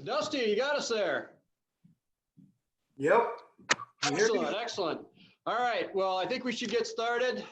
Dusty, you got us there. Yep. Excellent, excellent. All right, well, I think we should get started.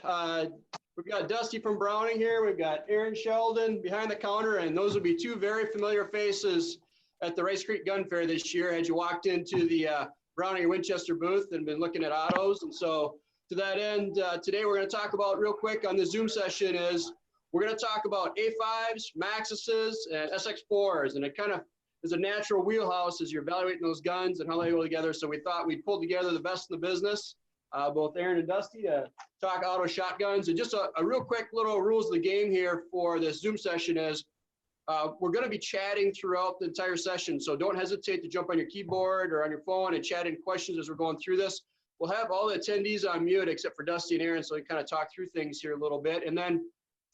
We've got Dusty from Browning here. We've got Aaron Sheldon behind the counter, and those will be two very familiar faces at the Rice Creek Gun Fair this year as you walked into the Browning Winchester booth and been looking at autos. And so to that end, today we're going to talk about real quick on the Zoom session is we're going to talk about A5s, Maxuses, and SX4s, and it kind of is a natural wheelhouse as you're evaluating those guns and how they go together. So we thought we'd pull together the best in the business, both Aaron and Dusty, to talk auto shotguns. And just a real quick little rules of the game here for this Zoom session is we're going to be chatting throughout the entire session. So don't hesitate to jump on your keyboard or on your phone and chat in questions as we're going through this. We'll have all the attendees on mute except for Dusty and Aaron, so we kind of talk through things here a little bit. And then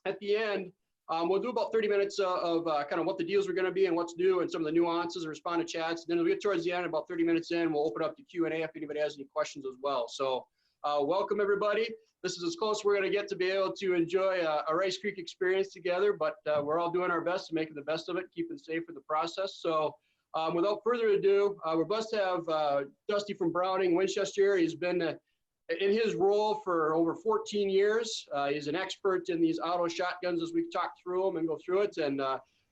at the end, we'll do about 30 minutes of kind of what the deals are going to be and what's new and some of the nuances and respond to chats. And then we'll get towards the end, about 30 minutes in, we'll open up to Q&A if anybody has any questions as well. So welcome, everybody. This is as close we're going to get to be able to enjoy a Rice Creek experience together, but we're all doing our best to make the best of it, keeping safe for the process. So without further ado, we're blessed to have Dusty from Browning, Winchester. He's been in his role for over 14 years. He's an expert in these auto shotguns as we've talked through them and go through it. And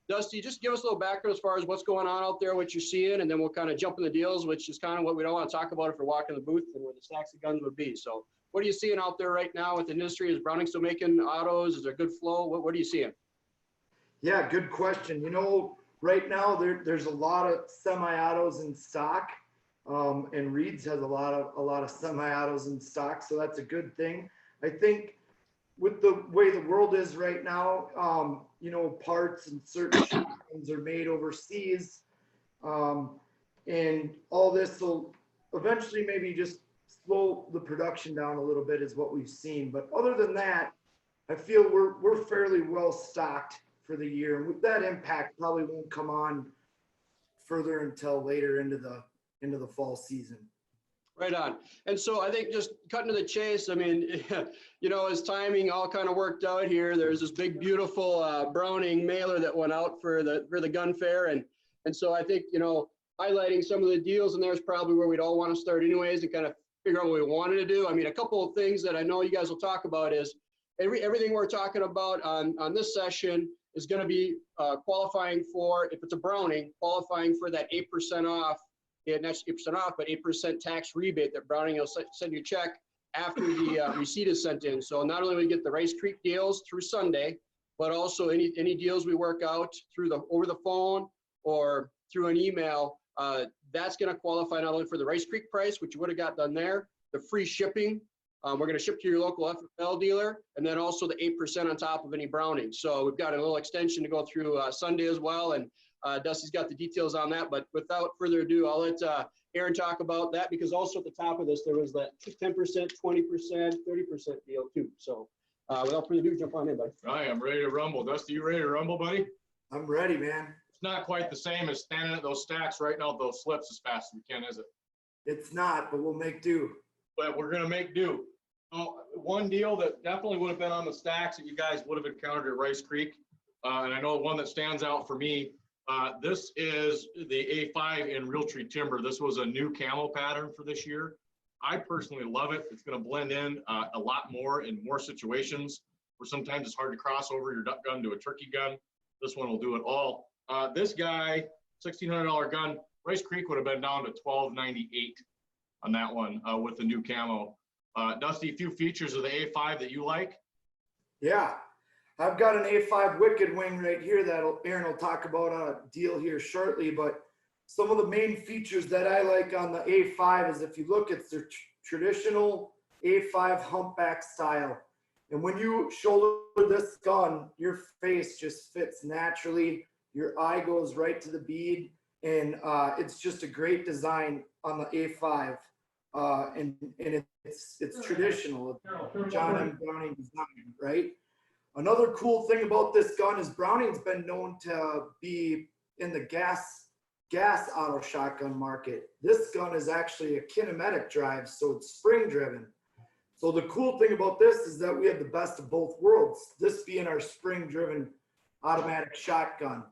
Dusty, just give us a little background as far as what's going on out there, what you're seeing, and then we'll kind of jump in the deals, which is kind of what we don't want to talk about if we're walking the booth and where the stacks of guns would be. So what are you seeing out there right now with the industry? Is Browning still making autos? Is there good flow? What are you seeing? Yeah, good question. You know, right now there's a lot of semi-autos in stock. And Reed's has a lot of semi-autos in stock, so that's a good thing. I think with the way the world is right now, you know, parts and certain things are made overseas, and all this will eventually maybe just slow the production down a little bit is what we've seen. But other than that, I feel we're fairly well stocked for the year. And with that impact probably won't come on further until later into the fall season. Right on. And so I think just cutting to the chase, I mean, you know, as timing all kind of worked out here, there's this big, beautiful Browning mailer that went out for the gun fair. And so I think, you know, highlighting some of the deals in there is probably where we'd all want to start anyways and kind of figure out what we wanted to do. I mean, a couple of things that I know you guys will talk about is everything we're talking about on this session is going to be qualifying for, if it's a Browning, qualifying for that 8% off. Yeah, not 8% off, but 8% tax rebate that Browning will send you a check after the receipt is sent in. So not only we get the Rice Creek deals through Sunday, but also any deals we work out through over the phone or through an email, that's going to qualify not only for the Rice Creek price, which you would have got done there, the free shipping. We're going to ship to your local FFL dealer, and then also the 8% on top of any Browning. So we've got a little extension to go through Sunday as well. And Dusty's got the details on that, but without further ado, I'll let Aaron talk about that, because also at the top of this, there was that 10%, 20%, 30% deal too. So without further ado, jump on in, buddy. I am ready to rumble. Dusty, you ready to rumble, buddy? I'm ready, man. It's not quite the same as standing at those stacks writing out those slips as fast as we can, is it? It's not, but we'll make do. But we're going to make do. One deal that definitely would have been on the stacks that you guys would have encountered at Rice Creek, and I know one that stands out for me, this is the A5 in Realtree timber. This was a new camo pattern for this year. I personally love it. It's going to blend in a lot more in more situations where sometimes it's hard to cross over your duck gun to a turkey gun. This one will do it all. This guy, $1,600 gun, Rice Creek would have been down to $1,298 on that one with the new camo. Dusty, a few features of the A5 that you like? Yeah. I've got an A5 Wicked Wing right here that Aaron will talk about on a deal here shortly, but some of the main features that I like on the A5 is if you look, it's the traditional A5 humpback style. And when you shoulder this gun, your face just fits naturally. Your eye goes right to the bead, and it's just a great design on the A5. And it's traditional, John M. Browning design, right? Another cool thing about this gun is Browning's been known to be in the gas auto shotgun market. This gun is actually a kinematic drive, so it's spring driven. So the cool thing about this is that we have the best of both worlds, this being our spring driven automatic shotgun.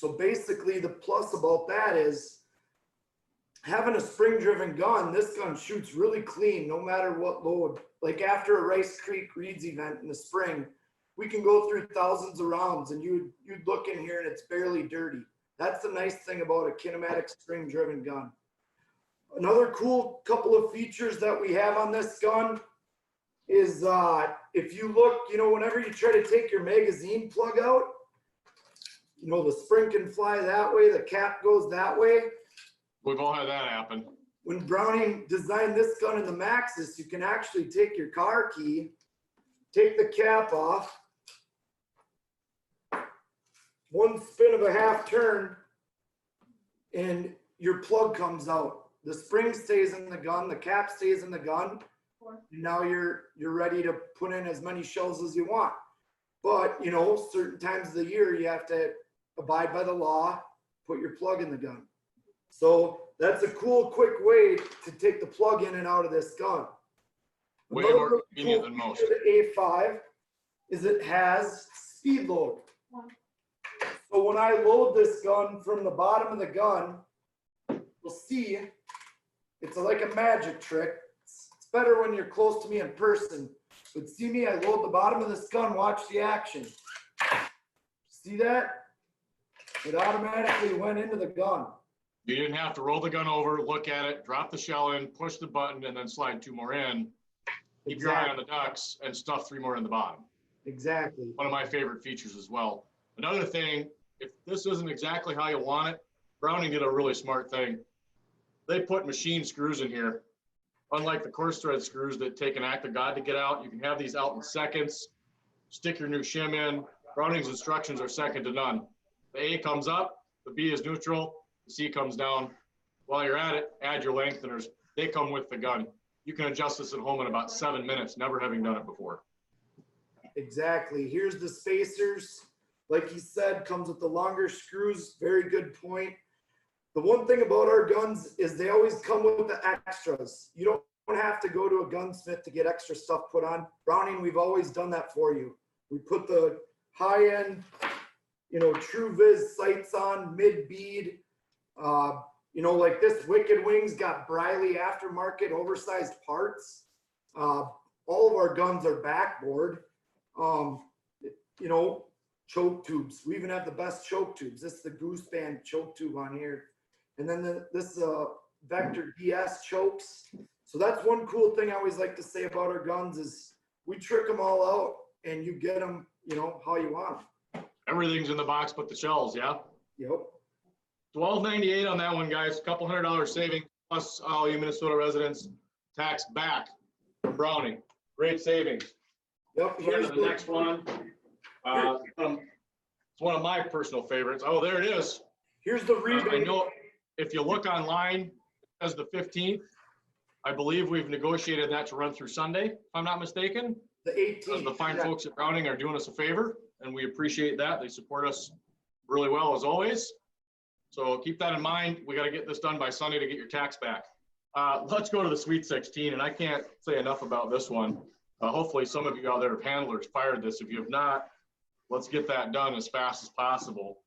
So basically the plus about that is having a spring driven gun, this gun shoots really clean no matter what load. Like after a Rice Creek Reeds event in the spring, we can go through thousands of rounds and you'd look in here and it's barely dirty. That's the nice thing about a kinematic spring driven gun. Another cool couple of features that we have on this gun is if you look, you know, whenever you try to take your magazine plug out, you know, the spring can fly that way, the cap goes that way. We've all had that happen. When Browning designed this gun in the Maxis, you can actually take your car key, take the cap off, one spin of a half turn, and your plug comes out. The spring stays in the gun, the cap stays in the gun. Now you're ready to put in as many shells as you want. But, you know, certain times of the year, you have to abide by the law, put your plug in the gun. So that's a cool, quick way to take the plug in and out of this gun. Way Another more really convenient cool than most. feature of the A5 is it has speed load. So when I load this gun from the bottom of the gun, you'll see it's like a magic trick. It's better when you're close to me in person. But see me, I load the bottom of this gun, watch the action. See that? It automatically went into the gun. You didn't have to roll the gun over, look at it, drop the shell in, push the button, and then slide 2 more in. Keep your eye on the ducks and stuff 3 more in the bottom. Exactly. One of my favorite features as well. Another thing, if this isn't exactly how you want it, Browning did a really smart thing. They put machine screws in here. Unlike the coarse thread screws that take an act of God to get out, you can have these out in seconds, stick your new shim in. Browning's instructions are second to none. The A comes up, the B is neutral, the C comes down. While you're at it, add your lengtheners. They come with the gun. You can adjust this at home in about 7 minutes, never having done it before. Exactly. Here's the spacers. Like he said, comes with the longer screws. Very good point. The one thing about our guns is they always come with the extras. You don't have to go to a gunsmith to get extra stuff put on. Browning, we've always done that for you. We put the high-end, you know, True Viz sights on, mid-bead. You know, like this Wicked Wings got Briley aftermarket oversized parts. All of our guns are backboard. You know, choke tubes. We even have the best choke tubes. This is the Goose Band choke tube on here. And then this Vector DS chokes. So that's one cool thing I always like to say about our guns is we trick them all out and you get them, you know, how you want them. Everything's in the box but the shells, yeah? Yep. $12.98 on that one, guys. Couple $100 savings, plus all you Minnesota residents tax back from Browning. Great savings. Yep. Here's the next one. It's one of my personal favorites. Oh, there it is. Here's the I rebate. know if you look online, it says the 15th. I believe we've negotiated that to run through Sunday, if I'm not mistaken. The 18th. The fine folks at Browning are doing us a favor, and we appreciate that. They support us really well, as always. So keep that in mind. We got to get this done by Sunday to get your tax back. Let's go to the Sweet 16, and I can't say enough about this one. Hopefully some of you out there have handlers fired this. If you have not, let's get that done as fast as possible.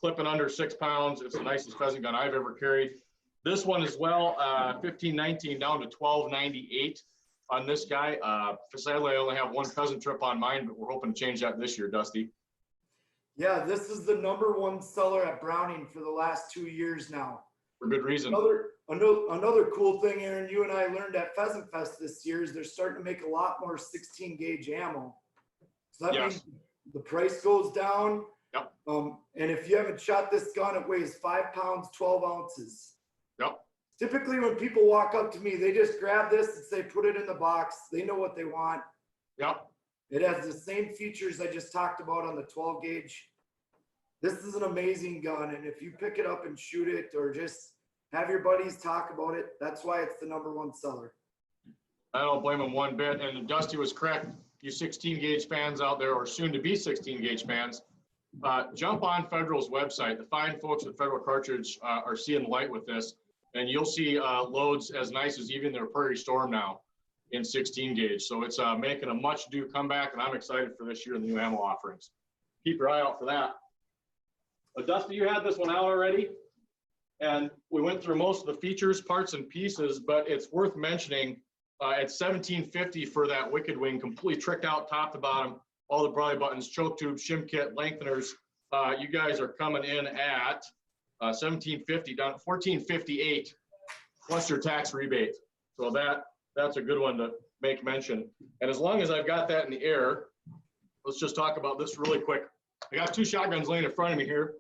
Clipping under 6 pounds. It's the nicest pheasant gun I've ever carried. This one as well, 1519 down to 1298 on this guy. Sadly, I only have one pheasant trip on mine, but we're hoping to change that this year, Dusty. Yeah, this is the #1 seller at Browning for the last 2 years now. For good reason. Another cool thing, Aaron, you and I learned at Pheasant Fest this year is they're starting to make a lot more 16 gauge ammo. So that means the price goes down. Yep. And if you haven't shot this gun, it weighs 5 pounds, 12 ounces. Yep. Typically when people walk up to me, they just grab this and say, put it in the box. They know what they want. Yep. It has the same features I just talked about on the 12 gauge. This is an amazing gun. And if you pick it up and shoot it or just have your buddies talk about it, that's why it's the #1 seller. I don't blame him one bit. And Dusty was correct. You 16 gauge fans out there, or soon to be 16 gauge fans, jump on Federal's website. The fine folks at Federal Cartridge are seeing the light with this, and you'll see loads as nice as even their Prairie Storm now in 16 gauge. So it's making a much due comeback, and I'm excited for this year and the new ammo offerings. Keep your eye out for that. Dusty, you had this one out already. And we went through most of the features, parts, and pieces, but it's worth mentioning at $17.50 for that Wicked Wing, completely tricked out top to bottom, all the brawley buttons, choke tubes, shim kit, lengtheners. You guys are coming in at $17.50 down to $14.58 plus your tax rebate. So that's a good one to make mention. And as long as I've got that in the air, let's just talk about this really quick. I got two shotguns laying in front of me here.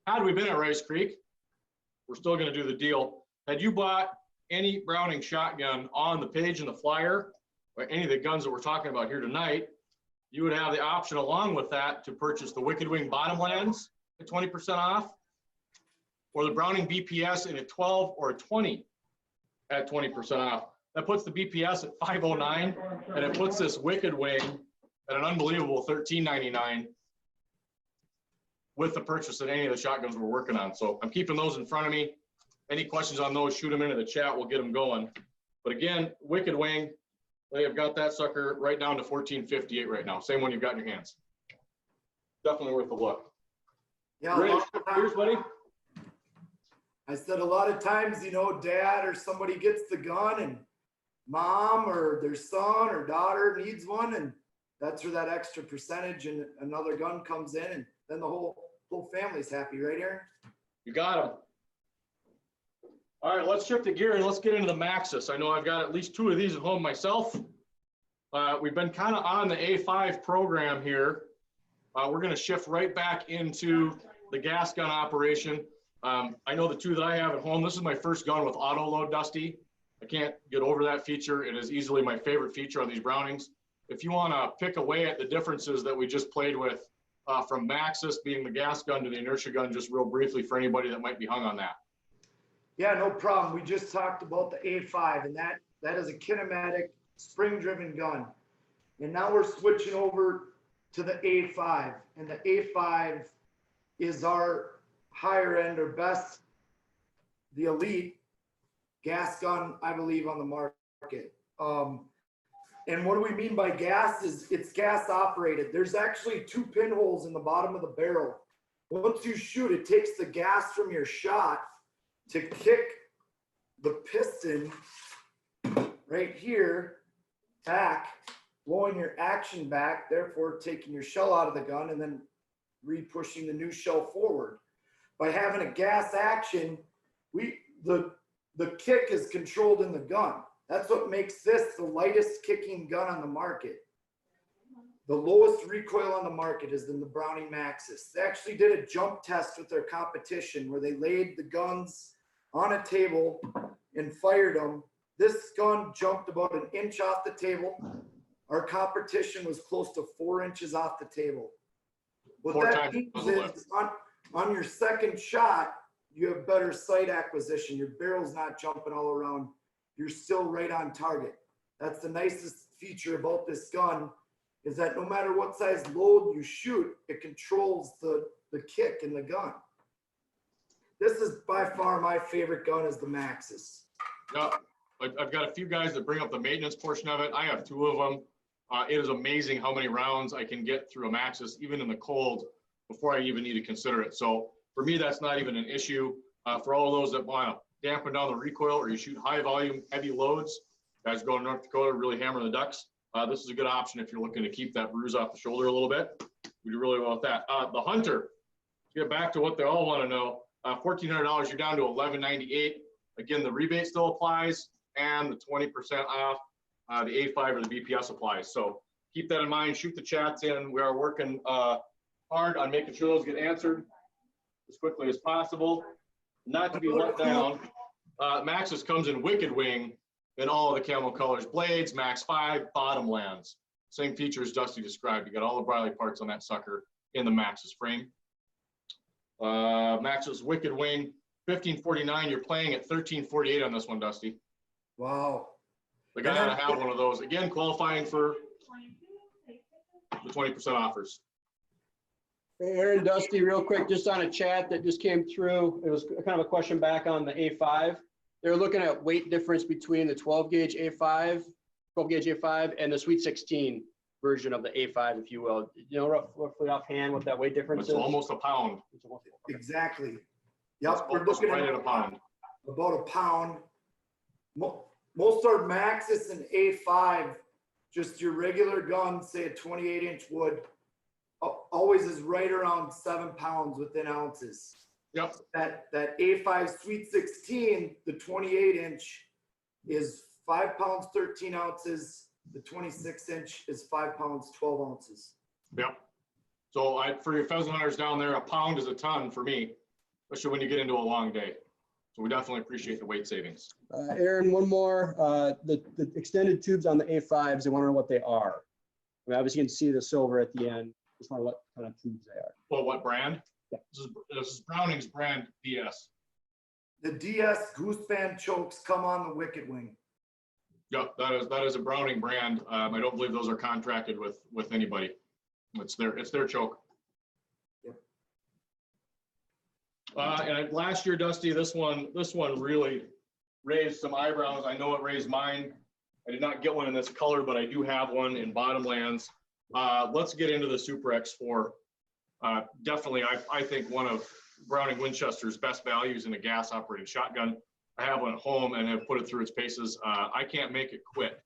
Had we been at Rice Creek, we're still going to do the deal. Had you bought any Browning shotgun on the page in the flyer, or any of the guns that we're talking about here tonight, you would have the option along with that to purchase the Wicked Wing Bottomlands at 20% off, or the Browning BPS in a 12 or a 20 at 20% off. That puts the BPS at $509, and it puts this Wicked Wing at an unbelievable $13.99 with the purchase of any of the shotguns we're working on. So I'm keeping those in front of me. Any questions on those, shoot them into the chat. We'll get them going. But again, Wicked Wing, they have got that sucker right down to $14.58 right now. Same one you've got in your hands. Definitely worth a look. Yeah, Ready? Here's, buddy. I said a lot of times, you know, dad or somebody gets the gun and mom or their son or daughter needs one, and that's where that extra percentage and another gun comes in, and then the whole family's happy, right, Aaron? You got them. All right, let's shift the gear and let's get into the Maxis. I know I've got at least two of these at home myself. We've been kind of on the A5 program here. We're going to shift right back into the gas gun operation. I know the two that I have at home, this is my first gun with auto load, Dusty. I can't get over that feature. It is easily my favorite feature on these Brownings. If you want to pick away at the differences that we just played with from Maxis being the gas gun to the inertia gun, just real briefly for anybody that might be hung on that. Yeah, no problem. We just talked about the A5, and that is a kinematic spring-driven gun. And now we're switching over to the A5, and the A5 is our higher end or best, the elite gas gun, I believe, on the market. And what do we mean by gas? Is it's gas operated. There's actually two pinholes in the bottom of the barrel. Once you shoot, it takes the gas from your shot to kick the piston right here back, blowing your action back, therefore taking your shell out of the gun and then re-pushing the new shell forward. By having a gas action, the kick is controlled in the gun. That's what makes this the lightest kicking gun on the market. The lowest recoil on the market is in the Browning Maxis. They actually did a jump test with their competition where they laid the guns on a table and fired them. This gun jumped about an inch off the table. Our competition was close to 4 inches off the table. What that means is on your second shot, you have better sight acquisition. Your barrel's not jumping all around. You're still right on target. That's the nicest feature about this gun, is that no matter what size load you shoot, it controls the kick in the gun. This is by far my favorite gun is the Maxis. Yeah, I've got a few guys that bring up the maintenance portion of it. I have two of them. It is amazing how many rounds I can get through a Maxis, even in the cold, before I even need to consider it. So for me, that's not even an issue. For all of those that want to dampen down the recoil or you shoot high volume, heavy loads, guys go to North Dakota, really hammer the ducks. This is a good option if you're looking to keep that bruise off the shoulder a little bit. We do really well with that. The Hunter, to get back to what they all want to know, $1,400, you're down to $1,198. Again, the rebate still applies, and the 20% off the A5 or the BPS applies. So keep that in mind. Shoot the chats in. We are working hard on making sure those get answered as quickly as possible. Not to be let down. Maxis comes in Wicked Wing in all of the camo colors, blades, Max 5, Bottomlands. Same features Dusty described. You got all the briley parts on that sucker in the Maxis frame. Maxis Wicked Wing, $1,549. You're playing at $1,348 on this one, Dusty. Wow. I gotta have one of those. Again, qualifying for the 20% offers. Hey, Aaron, Dusty, real quick, just on a chat that just came through. It was kind of a question back on the A5. They're looking at weight difference between the 12 gauge A5 and the Sweet 16 version of the A5, if you will. You know, roughly offhand what that weight difference It's is? almost a pound. Exactly. It's Yep, we're almost looking right at at a pound. about a pound. Most our Maxis and A5, just your regular gun, say a 28-inch wood, always is right around 7 pounds within ounces. Yep. That A5 Sweet 16, the 28-inch is 5 pounds 13 ounces. The 26-inch is 5 pounds 12 ounces. Yep. So for your pheasant hunters down there, a pound is a ton for me, especially when you get into a long day. So we definitely appreciate the weight savings. Aaron, one more. The extended tubes on the A5s, they want to know what they are. I mean, obviously you can see the silver at the end. Just want to know what kind of tubes they are. Well, what brand? Yeah. This is Browning's brand DS. The DS Gooseband chokes come on the Wicked Wing. Yep, that is a Browning brand. I don't believe those are contracted with anybody. It's their choke. Yep. And last year, Dusty, this one really raised some eyebrows. I know it raised mine. I did not get one in this color, but I do have one in Bottomlands. Let's get into the Super X4. Definitely, I think one of Browning Winchester's best values in a gas-operated shotgun. I have one at home and have put it through its paces. I can't make it quit.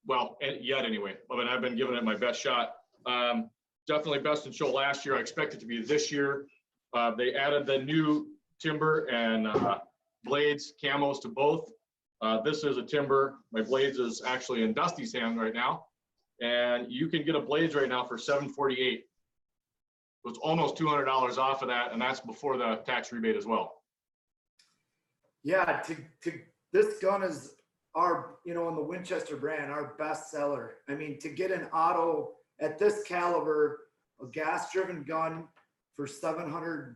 Well, yet anyway, but I've been giving it my best shot. Definitely best in show last year. I expect it to be this year. They added the new timber and blades, camos to both. This is a timber. My blades is actually in Dusty's hand right now. And you can get a blades right now for $748. So it's almost $200 off of that, and that's before the tax rebate as well. Yeah, this gun is our, in the Winchester brand, our best seller. I mean, to get an auto at this caliber, a gas-driven gun for $750,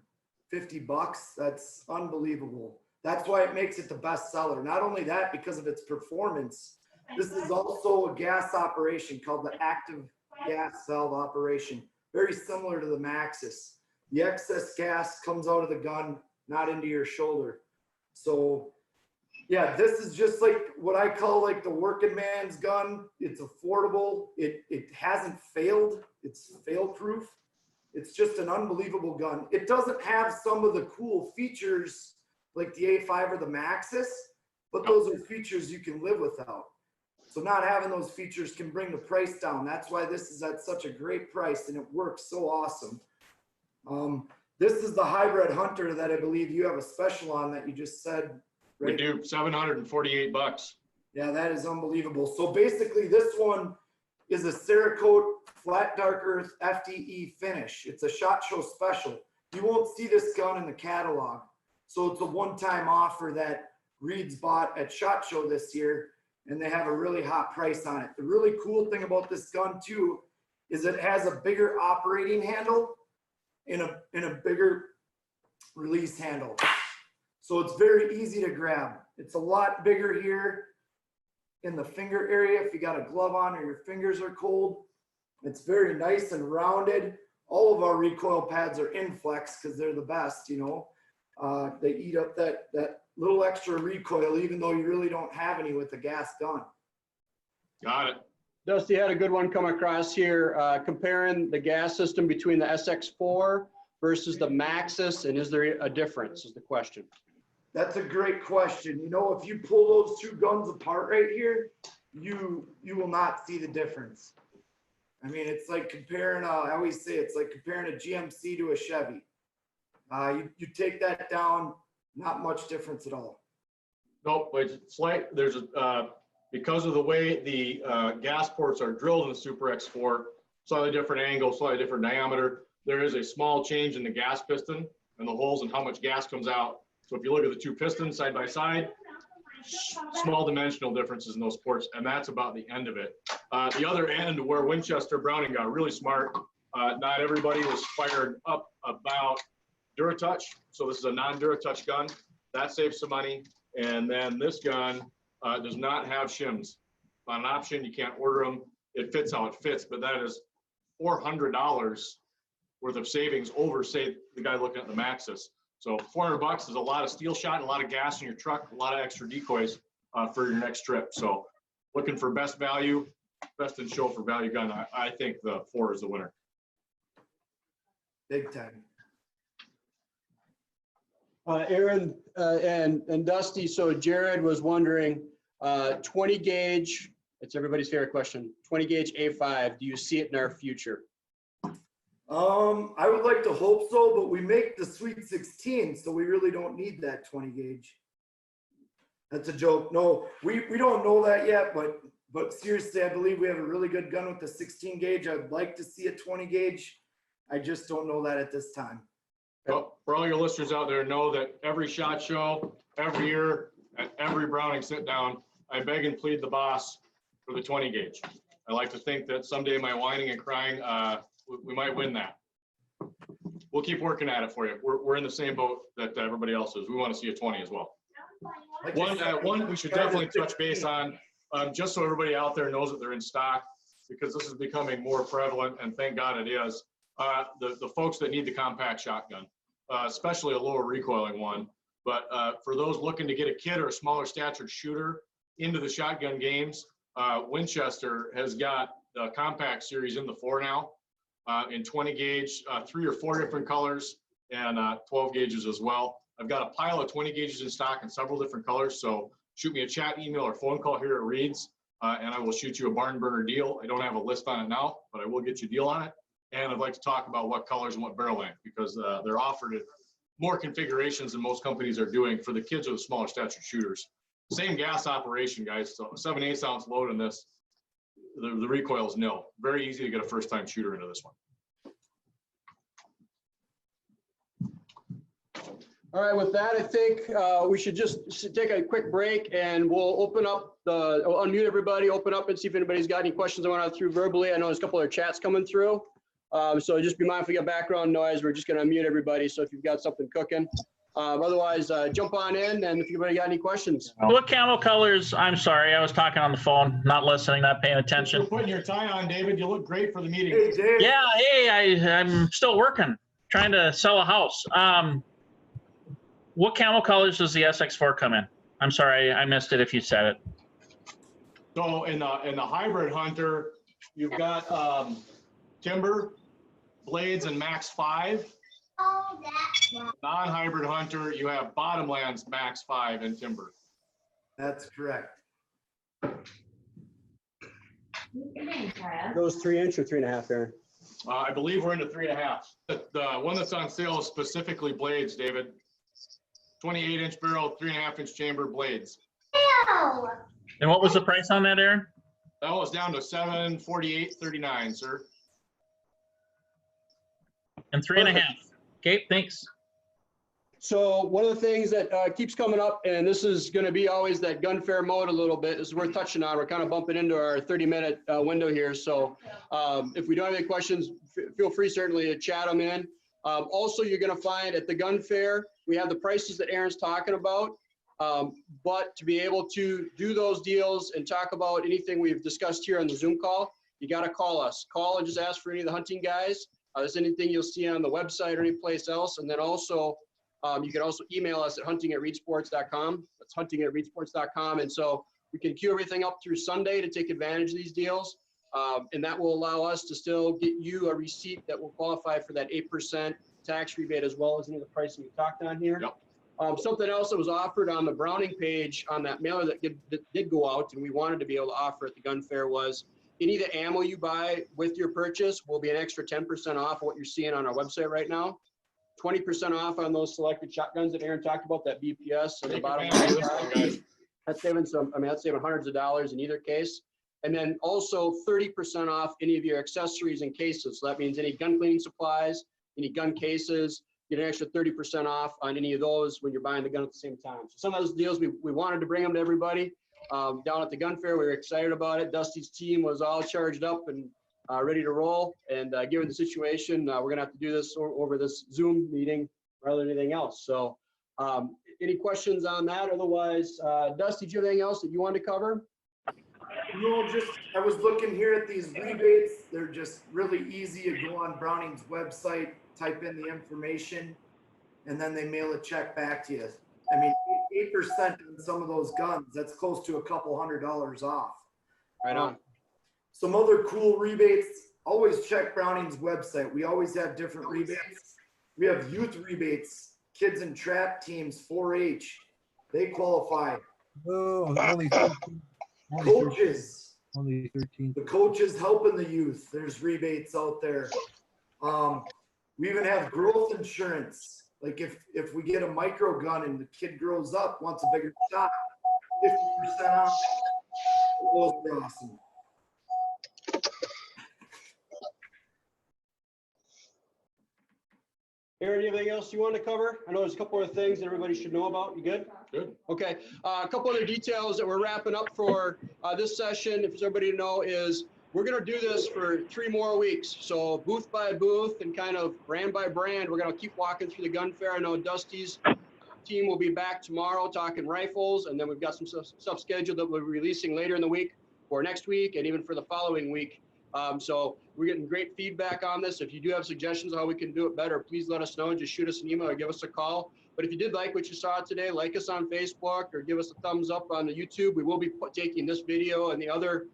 that's unbelievable. That's why it makes it the best seller. Not only that, because of its performance, this is also a gas operation called the active gas valve operation, very similar to the Maxis. The excess gas comes out of the gun, not into your shoulder. So yeah, this is just like what I call like the working man's gun. It's affordable. It hasn't failed. It's fail-proof. It's just an unbelievable gun. It doesn't have some of the cool features like the A5 or the Maxis, but those are features you can live without. So not having those features can bring the price down. That's why this is at such a great price and it works so awesome. This is the hybrid hunter that I believe you have a special on that you just said. Right? We do, $748. Yeah, that is unbelievable. So basically this one is a Cerakote flat dark earth FDE finish. It's a SHOT Show special. You won't see this gun in the catalog. So it's a one-time offer that Reed's bought at SHOT Show this year, and they have a really hot price on it. The really cool thing about this gun too is it has a bigger operating handle and a bigger release handle. So it's very easy to grab. It's a lot bigger here in the finger area if you got a glove on or your fingers are cold. It's very nice and rounded. All of our recoil pads are Inflex because they're the best, They eat up that little extra recoil even though you really don't have any with the gas gun. Got it. Dusty had a good one come across here, comparing the gas system between the SX4 versus the Maxis, and is there a difference is the question. That's a great question. If you pull those two guns apart right here, you will not see the difference. I mean, it's like comparing, I always say it's like comparing a GMC to a Chevy. You take that down, not much difference at all. Nope, it's slight. There's because of the way the gas ports are drilled in the Super X4, slightly different angle, slightly different diameter. There is a small change in the gas piston and the holes and how much gas comes out. So if you look at the two pistons side by side, small dimensional differences in those ports, and that's about the end of it. The other end where Winchester Browning got really smart, not everybody was fired up about DuraTouch. So this is a non-DuraTouch gun. That saves some money. And then this gun does not have shims. On an option, you can't order them. It fits how it fits, but that is $400 worth of savings over, say, the guy looking at the Maxis. So $400 is a lot of steel shot, a lot of gas in your truck, a lot of extra decoys for your next trip. So looking for best value, best in show for value gun, I think the 4 is the winner. Big time. Aaron and Dusty, so Jared was wondering, 20 gauge, it's everybody's favorite question, 20 gauge A5, do you see it in our future? I would like to hope so, but we make the Sweet 16, so we really don't need that 20 gauge. That's a joke. No, we don't know that yet, but seriously, I believe we have a really good gun with the 16 gauge. I'd like to see a 20 gauge. I just don't know that at this time. Well, for all your listeners out there, know that every SHOT Show, every year, at every Browning sit down, I beg and plead the boss for the 20 gauge. I like to think that someday my whining and crying, we might win that. We'll keep working at it for you. We're in the same boat that everybody else is. We want to see a 20 as well. One we should definitely touch base on, just so everybody out there knows that they're in stock, because this is becoming more prevalent, and thank God it is. The folks that need the compact shotgun, especially a lower recoiling one. But for those looking to get a kid or a smaller statured shooter into the shotgun games, Winchester has got the compact series in the 4 now, in 20 gauge, 3 or 4 different colors, and 12 gauges as well. I've got a pile of 20 gauges in stock in several different colors, so shoot me a chat, email, or phone call here at Reed's, and I will shoot you a barn burner deal. I don't have a list on it now, but I will get you a deal on it. And I'd like to talk about what colors and what barrel length, because they're offered at more configurations than most companies are doing for the kids or the smaller stature shooters. Same gas operation, guys. So 7/8 ounce load in this, the recoil is nil. Very easy to get a first time shooter into this one. All right, with that, I think we should just take a quick break, and we'll open up unmute everybody, open up and see if anybody's got any questions I want to through verbally. I know there's a couple of chats coming through. So just be mindful of background noise. We're just going to unmute everybody. So if you've got something cooking, otherwise jump on in. And if anybody got any questions. What camo colors? I'm sorry, I was talking on the phone, not listening, not paying attention. You're putting your tie on, David. You look great for the meeting. Hey, Dave. Yeah, hey, I'm still working, trying to sell a house. What camo colors does the SX4 come in? I'm sorry, I missed it if you said it. So in the hybrid hunter, you've got timber, blades, and max 5. Non-hybrid hunter, you have bottomlands, max 5, and timber. That's correct. Those 3-inch or 3.5, Aaron? I believe we're into 3.5. The one that's on sale is specifically blades, David. 28-inch barrel, 3.5-inch chamber blades. And what was the price on that, Aaron? That was down to $748.39, sir. And 3.5. Okay, thanks. So one of the things that keeps coming up, and this is going to be always that gun fair mode a little bit, is we're touching on. We're kind of bumping into our 30-minute window here. So if we don't have any questions, feel free certainly to chat them in. Also, you're going to find at the gun fair, we have the prices that Aaron's talking about. But to be able to do those deals and talk about anything we've discussed here on the Zoom call, you got to call us. Call and just ask for any of the hunting guys. There's anything you'll see on the website or any place else. And then also, you can also email us at hunting@reedsports.com. That's hunting@reedsports.com. And so we can queue everything up through Sunday to take advantage of these deals. And that will allow us to still get you a receipt that will qualify for that 8% tax rebate, as well as any of the pricing we talked on here. Yep. Something else that was offered on the Browning page on that mailer that did go out, and we wanted to be able to offer at the gun fair, was any of the ammo you buy with your purchase will be an extra 10% off of what you're seeing on our website right now. 20% off on those selected shotguns that Aaron talked about, that BPS and the bottom. That's saving that's saving hundreds of dollars in either case. And then also 30% off any of your accessories and cases. So that means any gun cleaning supplies, any gun cases, get an extra 30% off on any of those when you're buying the gun at the same time. So some of those deals, we wanted to bring them to everybody. Down at the gun fair, we were excited about it. Dusty's team was all charged up and ready to roll. And given the situation, we're gonna have to do this over this Zoom meeting rather than anything else. So any questions on that? Otherwise, Dusty, do you have anything else that you wanted to cover? No, just, I was looking here at these rebates. They're just really easy. You go on Browning's website, type in the information, and then they mail a check back to you. I mean, 8% on some of those guns, that's close to a couple $100 off. Right on. Some other cool rebates, always check Browning's website. We always have different rebates. We have youth rebates, kids and trap teams, 4-H, they qualify. Oh, only 13. Coaches, Only 13. the coaches helping the youth, there's rebates out there. We even have growth insurance. Like if we get a micro gun and the kid grows up, wants a bigger shot, 50% off. Those are awesome. Aaron, anything else you want to cover? I know there's a couple of things that everybody should know about. You good? Good. Okay. A couple other details that we're wrapping up for this session, if everybody to know, is we're going to do this for 3 more weeks. So booth by booth and kind of brand by brand, we're going to keep walking through the gun fair. I know Dusty's team will be back tomorrow talking rifles, and then we've got some stuff scheduled that we'll be releasing later in the week for next week and even for the following week. So we're getting great feedback on this. If you do have suggestions on how we can do it better, please let us know. Just shoot us an email or give us a call. But if you did like what you saw today, like us on Facebook or give us a thumbs up on the YouTube. We will be taking this video and the other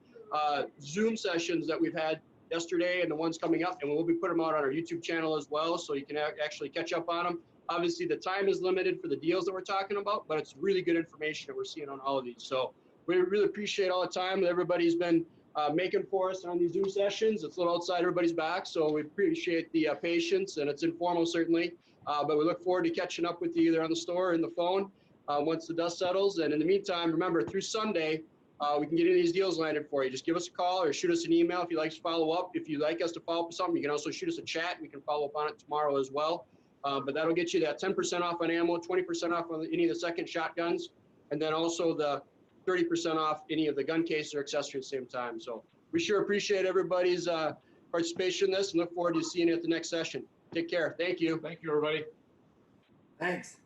Zoom sessions that we've had yesterday and the ones coming up, and we'll be putting them out on our YouTube channel as well, so you can actually catch up on them. Obviously, the time is limited for the deals that we're talking about, but it's really good information that we're seeing on all of these. So we really appreciate all the time that everybody's been making for us on these Zoom sessions. It's a little outside everybody's back, so we appreciate the patience, and it's informal certainly, but we look forward to catching up with you either on the store or in the phone once the dust settles. And in the meantime, remember, through Sunday, we can get any of these deals landed for you. Just give us a call or shoot us an email if you'd like to follow up. If you'd like us to follow up with something, you can also shoot us a chat. We can follow up on it tomorrow as well. But that'll get you that 10% off on ammo, 20% off on any of the second shotguns, and then also the 30% off any of the gun cases or accessories at the same time. So we sure appreciate everybody's participation in this and look forward to seeing you at the next session. Take care. Thank you. Thank you, everybody. Thanks.